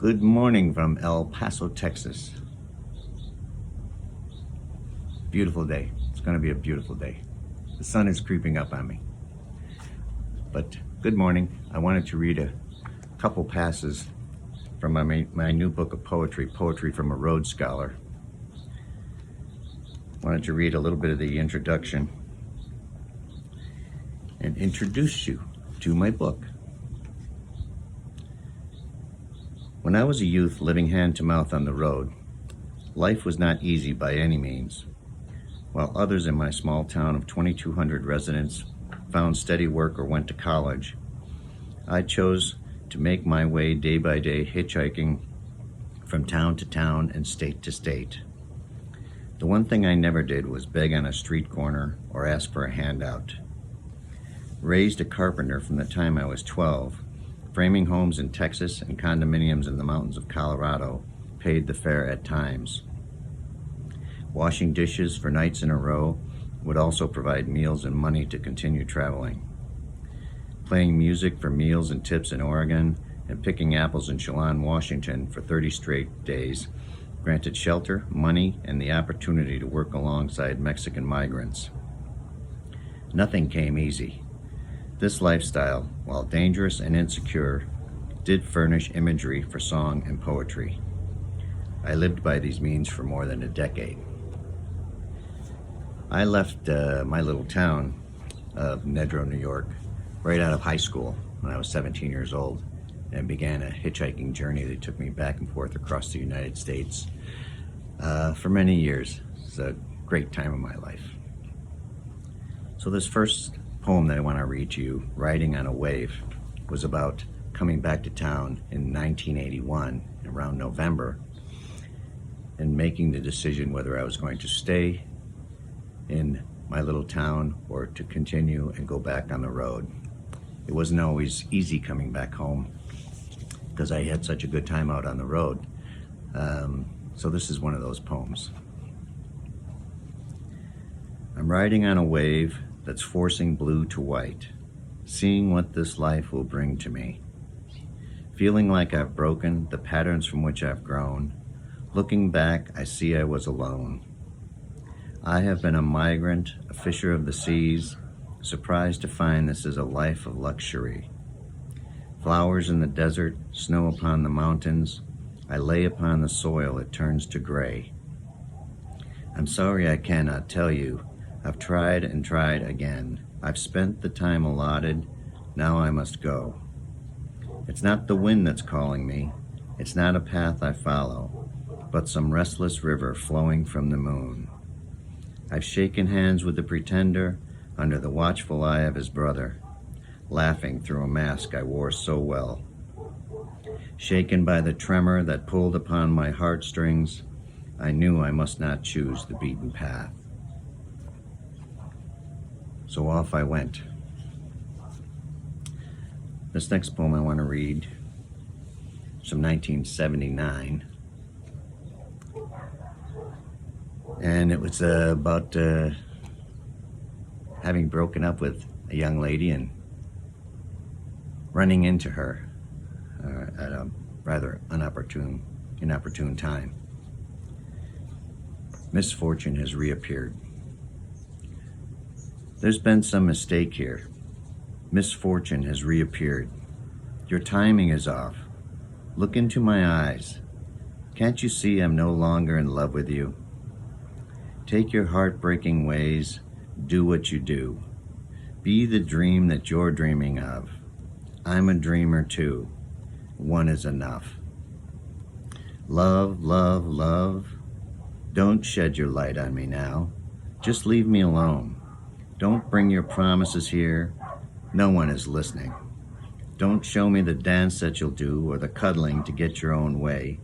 Good morning from El Paso, Texas. Beautiful day. It's going to be a beautiful day. The sun is creeping up on me. But good morning. I wanted to read a couple passages from my new book of poetry, Poetry from a Rhodes Scholar. I wanted to read a little bit of the introduction and introduce you to my book. When I was a youth living hand to mouth on the road, life was not easy by any means. While others in my small town of 2,200 residents found steady work or went to college, I chose to make my way day by day hitchhiking from town to town and state to state. The one thing I never did was beg on a street corner or ask for a handout. Raised a carpenter from the time I was 12, framing homes in Texas and condominiums in the mountains of Colorado paid the fare at times. Washing dishes for nights in a row would also provide meals and money to continue traveling. Playing music for meals and tips in Oregon and picking apples in Chelan, Washington for 30 straight days granted shelter, money, and the opportunity to work alongside Mexican migrants. Nothing came easy. This lifestyle, while dangerous and insecure, did furnish imagery for song and poetry. I lived by these means for more than a decade. I left my little town of Nedrow, New York, right out of high school when I was 17 years old, and began a hitchhiking journey that took me back and forth across the United States for many years. It's a great time of my life. So this first poem that I want to read to you, Riding on a Wave, was about coming back to town in 1981, around November, and making the decision whether I was going to stay in my little town or to continue and go back on the road. It wasn't always easy coming back home because I had such a good time out on the road. So this is one of those poems. I'm riding on a wave that's forcing blue to white, seeing what this life will bring to me. Feeling like I've broken the patterns from which I've grown. Looking back, I see I was alone. I have been a migrant, a fisher of the seas, surprised to find this is a life of luxury. Flowers in the desert, snow upon the mountains. I lay upon the soil, it turns to gray. I'm sorry I cannot tell you. I've tried and tried again. I've spent the time allotted. Now I must go. It's not the wind that's calling me. It's not a path I follow, but some restless river flowing from the moon. I've shaken hands with the pretender under the watchful eye of his brother, laughing through a mask I wore so well. Shaken by the tremor that pulled upon my heartstrings, I knew I must not choose the beaten path. So off I went. This next poem I want to read is from 1979. And it was about having broken up with a young lady and running into her at a rather inopportune time. Misfortune has reappeared. There's been some mistake here. Misfortune has reappeared. Your timing is off. Look into my eyes. Can't you see I'm no longer in love with you? Take your heartbreaking ways. Do what you do. Be the dream that you're dreaming of. I'm a dreamer too. One is enough. Love, love, love. Don't shed your light on me now. Just leave me alone. Don't bring your promises here. No one is listening. Don't show me the dance that you'll do or the cuddling to get your own way.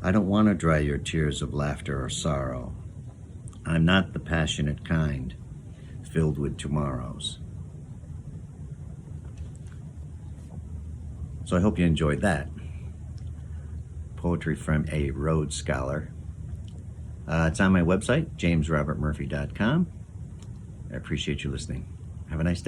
I don't want to dry your tears of laughter or sorrow. I'm not the passionate kind, filled with tomorrows. So I hope you enjoyed that. Poetry from a Rhodes Scholar. It's on my website, jamesrobertmurphy.com. I appreciate you listening. Have a nice day.